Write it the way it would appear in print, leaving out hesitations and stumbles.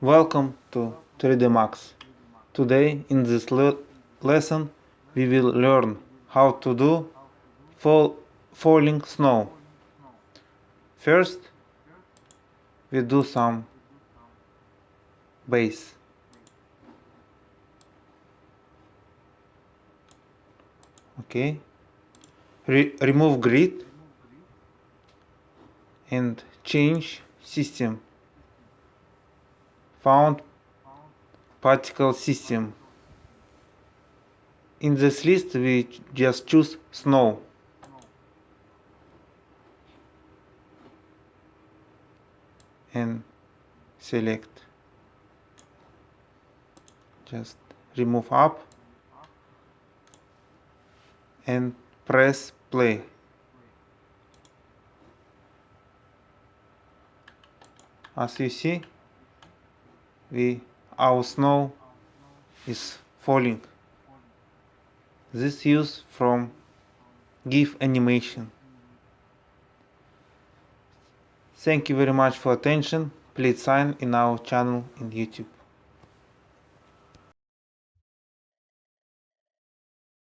Welcome to 3D Max. Today in this lesson we will learn how to do falling snow. First we do some base. Okay. Remove grid and change system. Found particle system. In this list we just choose snow. And select. Just remove up and press play. As you see, our snow is falling. This use from GIF animation. Thank you very much for attention. Please sign in our channel in YouTube.